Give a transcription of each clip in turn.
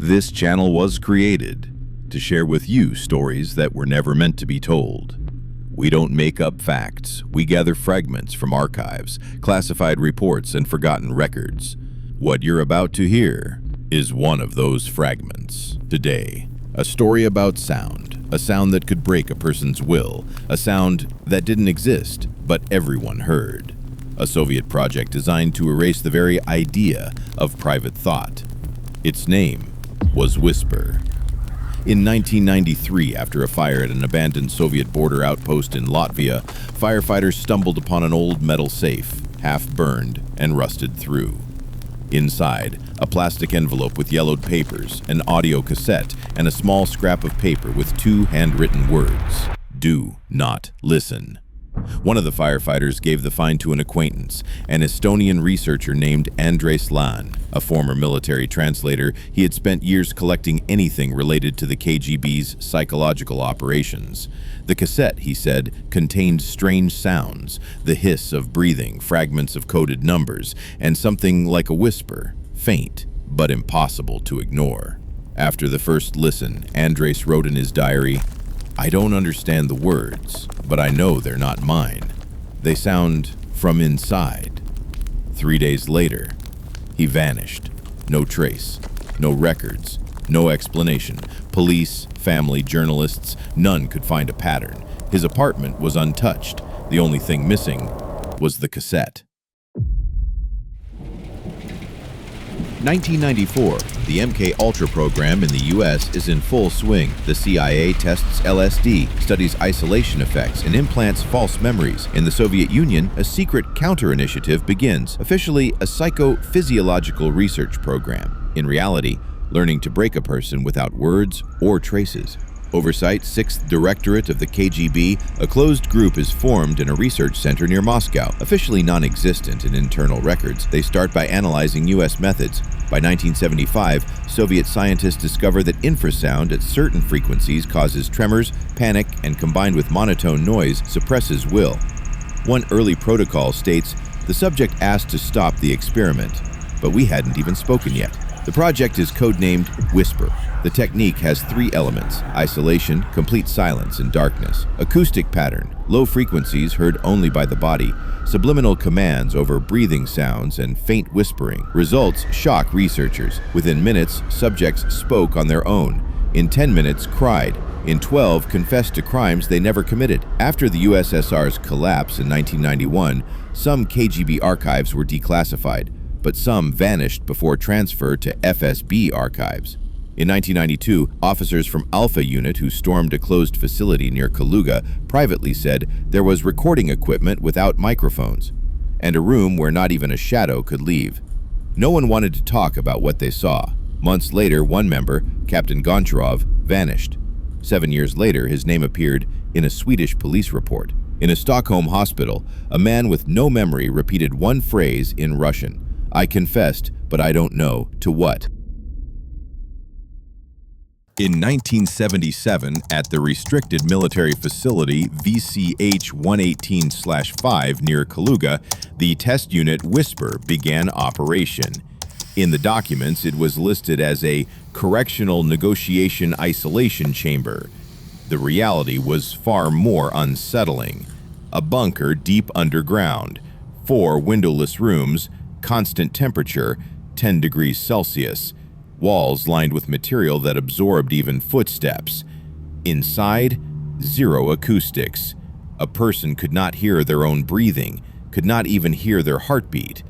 This channel was created to share with you stories that were never meant to be told. We don't make up facts. We gather fragments from archives, classified reports, and forgotten records. What you're about to hear is one of those fragments. Today, a story about sound. A sound that could break a person's will. A sound that didn't exist, but everyone heard. A Soviet project designed to erase the very idea of private thought. Its name was Whisper. In 1993, after a fire at an abandoned Soviet border outpost in Latvia, firefighters stumbled upon an old metal safe, half burned and rusted through. Inside, a plastic envelope with yellowed papers, an audio cassette, and a small scrap of paper with 2 handwritten words: "Do not listen." One of the firefighters gave the find to an acquaintance, an Estonian researcher named Andres Lan. A former military translator, he had spent years collecting anything related to the KGB's psychological operations. The cassette, he said, contained strange sounds, the hiss of breathing, fragments of coded numbers, and something like a whisper, faint but impossible to ignore. After the first listen, Andres wrote in his diary, "I don't understand the words, but I know they're not mine. They sound from inside." 3 days later, he vanished. No trace, no records, no explanation. Police, family, journalists, none could find a pattern. His apartment was untouched. The only thing missing was the cassette. 1994, the MK Ultra program in the US is in full swing. The CIA tests LSD, studies isolation effects, and implants false memories. In the Soviet Union, a secret counter-initiative begins, officially a psychophysiological research program. In reality, learning to break a person without words or traces. Oversight 6th Directorate of the KGB, a closed group is formed in a research center near Moscow. Officially non-existent in internal records, they start by analyzing US methods. By 1975, Soviet scientists discover that infrasound at certain frequencies causes tremors, panic, and combined with monotone noise, suppresses will. One early protocol states, the subject asked to stop the experiment, but we hadn't even spoken yet. The project is codenamed Whisper. The technique has 3 elements: isolation, complete silence, and darkness. Acoustic pattern, low frequencies heard only by the body, subliminal commands over breathing sounds, and faint whispering. Results shock researchers. Within minutes, subjects spoke on their own. In 10 minutes, cried. In 12, confessed to crimes they never committed. After the USSR's collapse in 1991, some KGB archives were declassified, but some vanished before transfer to FSB archives. In 1992, officers from Alpha Unit who stormed a closed facility near Kaluga privately said there was recording equipment without microphones, and a room where not even a shadow could leave. No one wanted to talk about what they saw. Months later, one member, Captain Goncharov, vanished. 7 years later, his name appeared in a Swedish police report. In a Stockholm hospital, a man with no memory repeated one phrase in Russian: "I confessed, but I don't know to what." In 1977, at the restricted military facility VCH-118/5 near Kaluga, the test unit Whisper began operation. In the documents, it was listed as a correctional negotiation isolation chamber. The reality was far more unsettling. A bunker deep underground, 4 windowless rooms, constant temperature, 10 degrees Celsius, walls lined with material that absorbed even footsteps. Inside, 0 acoustics. A person could not hear their own breathing, could not even hear their heartbeat.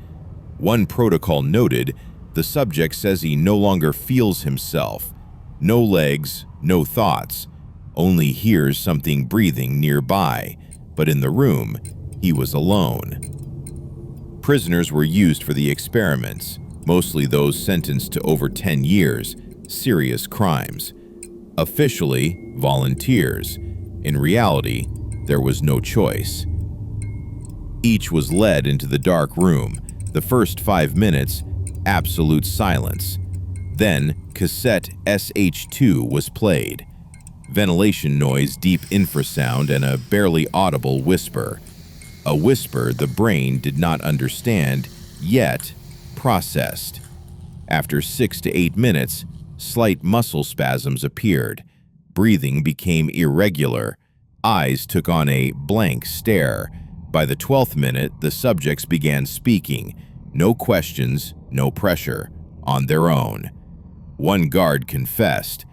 One protocol noted, the subject says he no longer feels himself. No legs, no thoughts, only hears something breathing nearby, but in the room, he was alone. Prisoners were used for the experiments, mostly those sentenced to over 10 years, serious crimes. Officially, volunteers. In reality, there was no choice. Each was led into the dark room. The first 5 minutes, absolute silence. Then, cassette SH2 was played. Ventilation noise, deep infrasound, and a barely audible whisper. A whisper the brain did not understand, yet processed. After 6 to 8 minutes, slight muscle spasms appeared. Breathing became irregular. Eyes took on a blank stare. By the 12th minute, the subjects began speaking. No questions, no pressure. On their own. One guard confessed.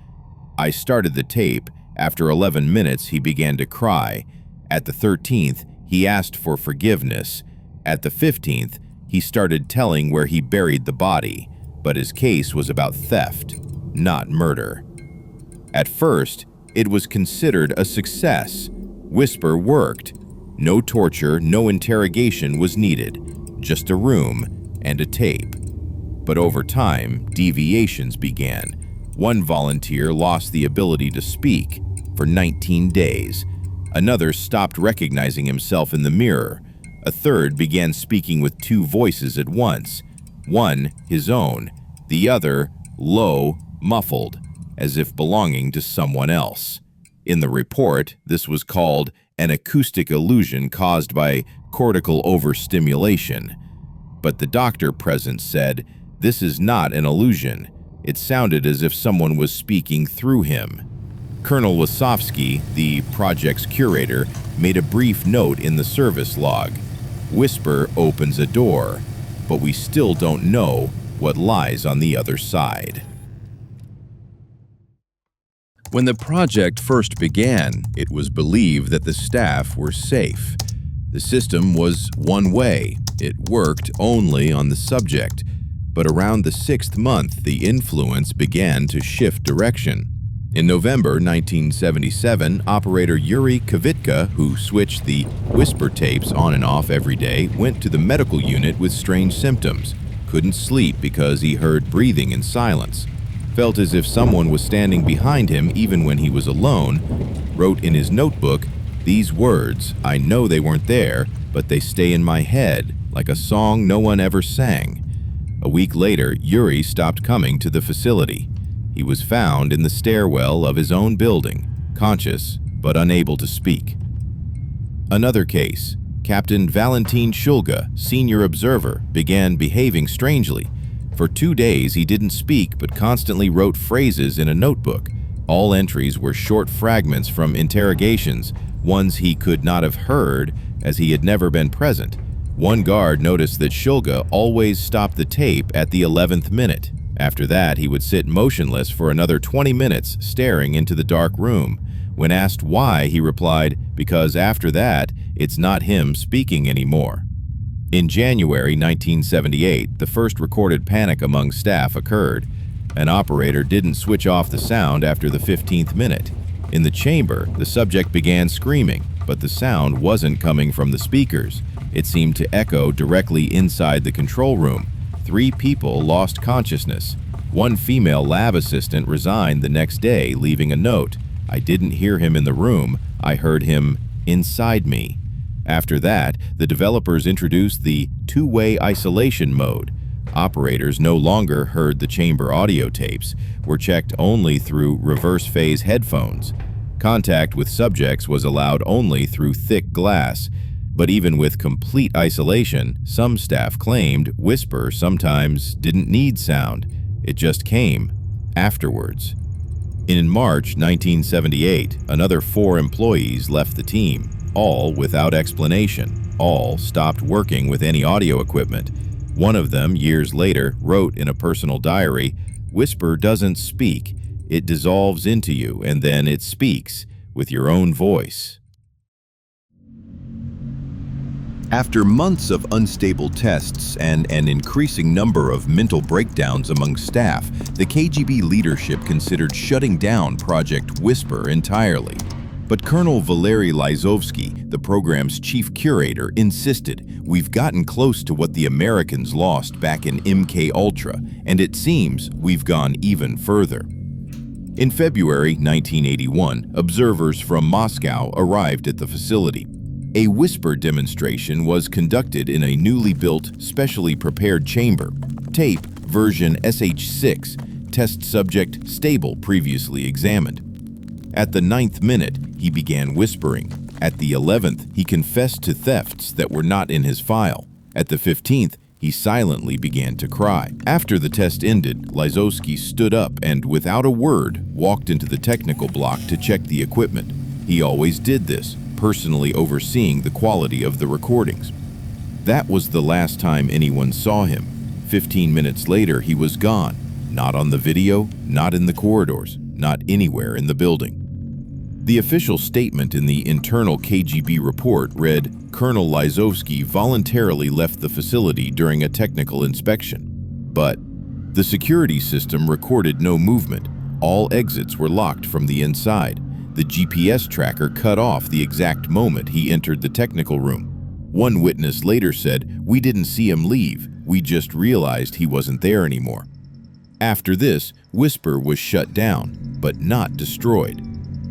I started the tape. After 11 minutes, he began to cry. At the 13th, he asked for forgiveness. At the 15th, he started telling where he buried the body, but his case was about theft, not murder. At first, it was considered a success. Whisper worked. No torture, no interrogation was needed, just a room and a tape. But over time, deviations began. One volunteer lost the ability to speak for 19 days. Another stopped recognizing himself in the mirror. A third began speaking with two voices at once. One, his own. The other, low, muffled, as if belonging to someone else. In the report, this was called an acoustic illusion caused by cortical overstimulation. But the doctor present said, "This is not an illusion. It sounded as if someone was speaking through him." Colonel Wasowski, the project's curator, made a brief note in the service log. Whisper opens a door, but we still don't know what lies on the other side. When the project first began, it was believed that the staff were safe. The system was one way. It worked only on the subject. But around the 6th month, the influence began to shift direction. In November 1977, operator Yuri Kavitka, who switched the whisper tapes on and off every day, went to the medical unit with strange symptoms. Couldn't sleep because he heard breathing in silence. Felt as if someone was standing behind him even when he was alone. Wrote in his notebook these words, "I know they weren't there, but they stay in my head, like a song no one ever sang." A week later, Yuri stopped coming to the facility. He was found in the stairwell of his own building, conscious but unable to speak. Another case, Captain Valentin Shulga, senior observer, began behaving strangely. For 2 days, he didn't speak but constantly wrote phrases in a notebook. All entries were short fragments from interrogations, ones he could not have heard as he had never been present. One guard noticed that Shulga always stopped the tape at the 11th minute. After that, he would sit motionless for another 20 minutes, staring into the dark room. When asked why, he replied, "Because after that, it's not him speaking anymore." In January 1978, the first recorded panic among staff occurred. An operator didn't switch off the sound after the 15th minute. In the chamber, the subject began screaming, but the sound wasn't coming from the speakers. It seemed to echo directly inside the control room. 3 people lost consciousness. One female lab assistant resigned the next day, leaving a note, "I didn't hear him in the room, I heard him inside me." After that, the developers introduced the two-way isolation mode. Operators no longer heard the chamber audio tapes, were checked only through reverse phase headphones. Contact with subjects was allowed only through thick glass. But even with complete isolation, some staff claimed whisper sometimes didn't need sound. It just came afterwards. In March 1978, another 4 employees left the team, all without explanation. All stopped working with any audio equipment. One of them, years later, wrote in a personal diary, "Whisper doesn't speak. It dissolves into you, and then it speaks with your own voice." After months of unstable tests and an increasing number of mental breakdowns among staff, the KGB leadership considered shutting down Project Whisper entirely. But Colonel Valery Lizovsky, the program's chief curator, insisted, "We've gotten close to what the Americans lost back in MK Ultra, and it seems we've gone even further." In February 1981, observers from Moscow arrived at the facility. A whisper demonstration was conducted in a newly built, specially prepared chamber. Tape version SH6, test subject stable previously examined. At the 9th minute, he began whispering. At the 11th, he confessed to thefts that were not in his file. At the 15th, He silently began to cry. After the test ended, Lysowski stood up and, without a word, walked into the technical block to check the equipment. He always did this, personally overseeing the quality of the recordings. That was the last time anyone saw him. 15 minutes later, he was gone. Not on the video, not in the corridors, not anywhere in the building. The official statement in the internal KGB report read, "Colonel Lysowski voluntarily left the facility during a technical inspection." But the security system recorded no movement. All exits were locked from the inside. The GPS tracker cut off the exact moment he entered the technical room. One witness later said, "We didn't see him leave. We just realized he wasn't there anymore." After this, Whisper was shut down, but not destroyed.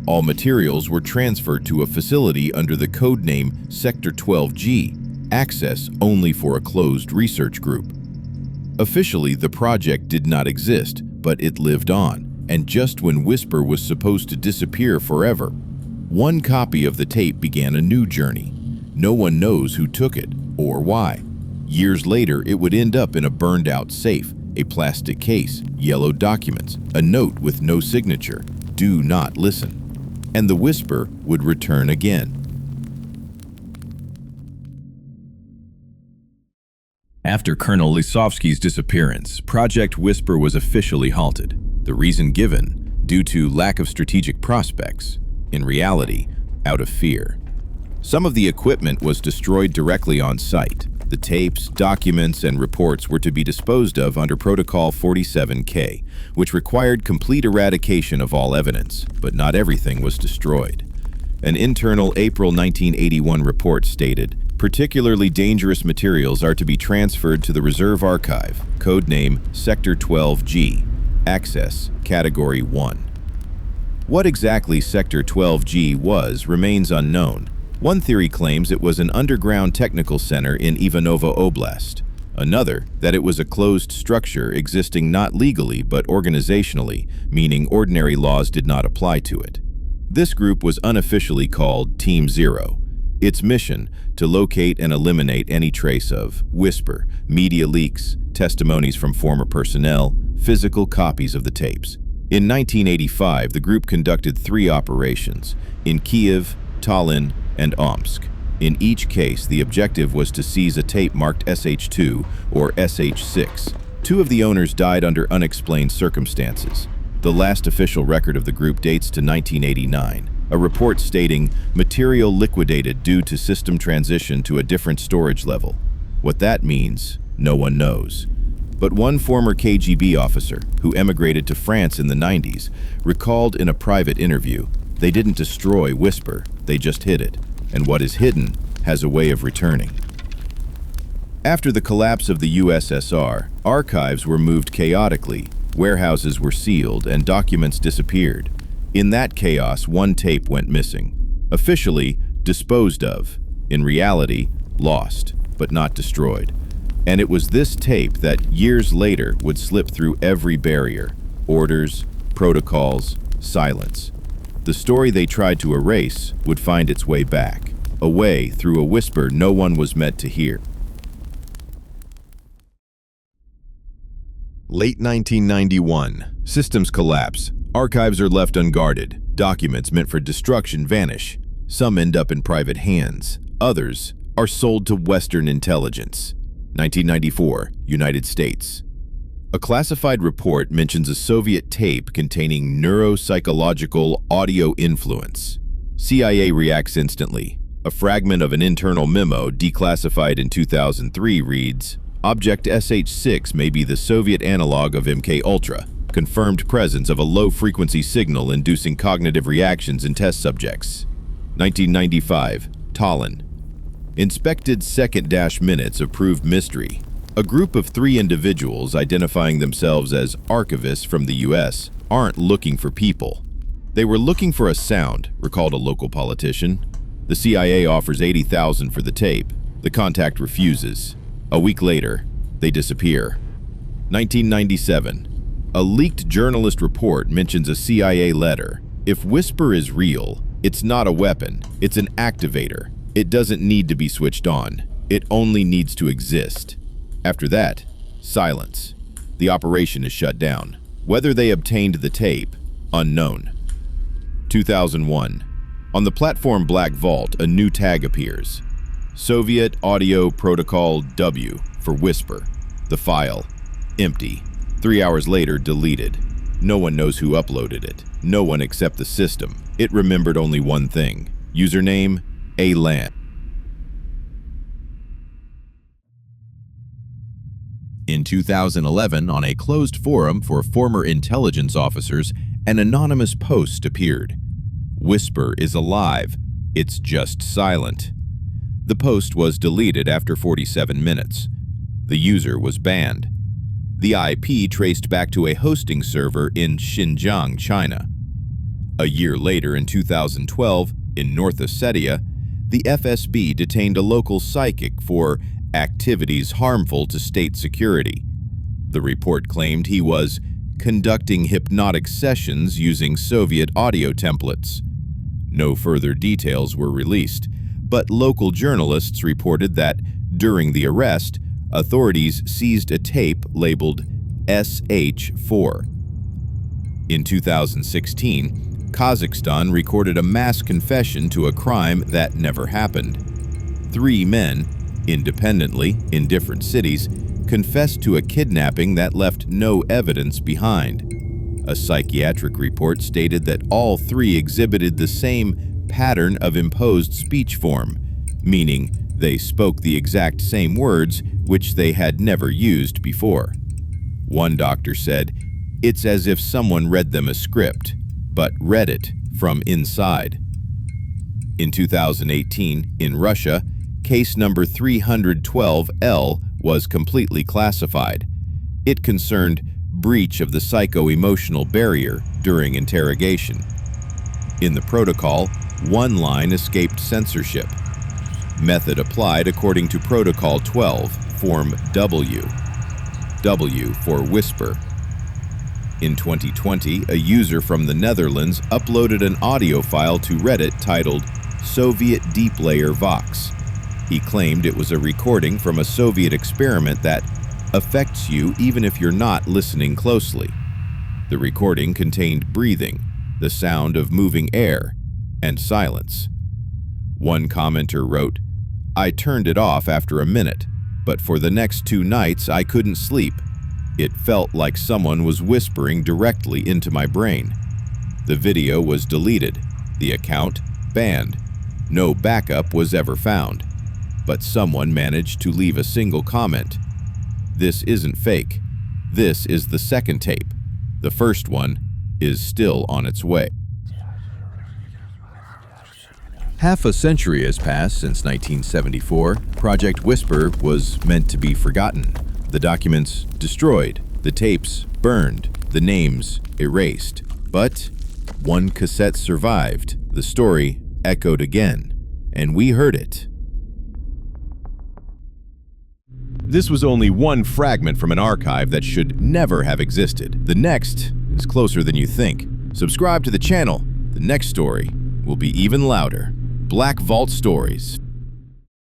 All materials were transferred to a facility under the code name Sector 12G, access only for a closed research group. Officially, the project did not exist, but it lived on, and just when Whisper was supposed to disappear forever, one copy of the tape began a new journey. No one knows who took it or why. Years later, it would end up in a burned-out safe, a plastic case, yellow documents, a note with no signature, "Do not listen." And the Whisper would return again. After Colonel Lysowski's disappearance, Project Whisper was officially halted. The reason given, due to lack of strategic prospects. In reality, out of fear. Some of the equipment was destroyed directly on site. The tapes, documents, and reports were to be disposed of under Protocol 47K, which required complete eradication of all evidence, but not everything was destroyed. An internal April 1981 report stated, "Particularly dangerous materials are to be transferred to the Reserve Archive, codename Sector 12G, access Category 1. What exactly Sector 12G was remains unknown. One theory claims it was an underground technical center in Ivanovo Oblast. Another, that it was a closed structure existing not legally but organizationally, meaning ordinary laws did not apply to it. This group was unofficially called Team Zero. Its mission, to locate and eliminate any trace of Whisper, media leaks, testimonies from former personnel, physical copies of the tapes. In 1985, the group conducted 3 operations, in Kiev, Tallinn, and Omsk. In each case, the objective was to seize a tape marked SH2 or SH6. 2 of the owners died under unexplained circumstances. The last official record of the group dates to 1989, a report stating material liquidated due to system transition to a different storage level. What that means, no one knows. But one former KGB officer, who emigrated to France in the 90s, recalled in a private interview, "They didn't destroy Whisper, they just hid it. And what is hidden has a way of returning." After the collapse of the USSR, archives were moved chaotically, warehouses were sealed, and documents disappeared. In that chaos, one tape went missing. Officially, disposed of. In reality, lost, but not destroyed. And it was this tape that, years later, would slip through every barrier. Orders, protocols, silence. The story they tried to erase would find its way back, a way through a whisper no one was meant to hear. Late 1991. Systems collapse. Archives are left unguarded. Documents meant for destruction vanish. Some end up in private hands. Others are sold to Western intelligence. 1994, United States. A classified report mentions a Soviet tape containing neuropsychological audio influence. CIA reacts instantly. A fragment of an internal memo declassified in 2003 reads, "Object SH6 may be the Soviet analog of MK-Ultra. Confirmed presence of a low-frequency signal inducing cognitive reactions in test subjects." 1995, Tallinn. Inspected second-minutes of proved mystery. A group of 3 individuals identifying themselves as archivists from the US aren't looking for people. They were looking for a sound, recalled a local politician. The CIA offers $80,000 for the tape. The contact refuses. A week later, they disappear. 1997. A leaked journalist report mentions a CIA letter. If Whisper is real, it's not a weapon, it's an activator. It doesn't need to be switched on. It only needs to exist. After that, silence. The operation is shut down. Whether they obtained the tape, unknown. 2001. On the platform Black Vault, a new tag appears. Soviet Audio Protocol W for Whisper. The file, empty. 3 hours later, deleted. No one knows who uploaded it. No one except the system. It remembered only one thing. Username, ALAN. In 2011, on a closed forum for former intelligence officers, an anonymous post appeared. Whisper is alive. It's just silent. The post was deleted after 47 minutes. The user was banned. The IP traced back to a hosting server in Xinjiang, China. A year later, in 2012, in North Ossetia, the FSB detained a local psychic for activities harmful to state security. The report claimed he was conducting hypnotic sessions using Soviet audio templates. No further details were released, but local journalists reported that during the arrest, authorities seized a tape labeled SH4. In 2016, Kazakhstan recorded a mass confession to a crime that never happened. 3 men, independently, in different cities, confessed to a kidnapping that left no evidence behind. A psychiatric report stated that all 3 exhibited the same pattern of imposed speech form, meaning they spoke the exact same words which they had never used before. One doctor said, "It's as if someone read them a script, but read it from inside." In 2018, in Russia, case number 312L was completely classified. It concerned breach of the psycho-emotional barrier during interrogation. In the protocol, one line escaped censorship. Method applied according to Protocol 12, Form W. W for Whisper. In 2020, a user from the Netherlands uploaded an audio file to Reddit titled Soviet Deep Layer Vox. He claimed it was a recording from a Soviet experiment that affects you even if you're not listening closely. The recording contained breathing, the sound of moving air, and silence. One commenter wrote, "I turned it off after a minute, but for the next 2 nights I couldn't sleep. It felt like someone was whispering directly into my brain." The video was deleted, the account banned. No backup was ever found, but someone managed to leave a single comment. "This isn't fake. This is the second tape. The first one is still on its way." Half a century has passed since 1974. Project Whisper was meant to be forgotten. The documents destroyed, the tapes burned, the names erased. But one cassette survived. The story echoed again, and we heard it. This was only one fragment from an archive that should never have existed. The next is closer than you think. Subscribe to the channel. The next story will be even louder. Black Vault Stories.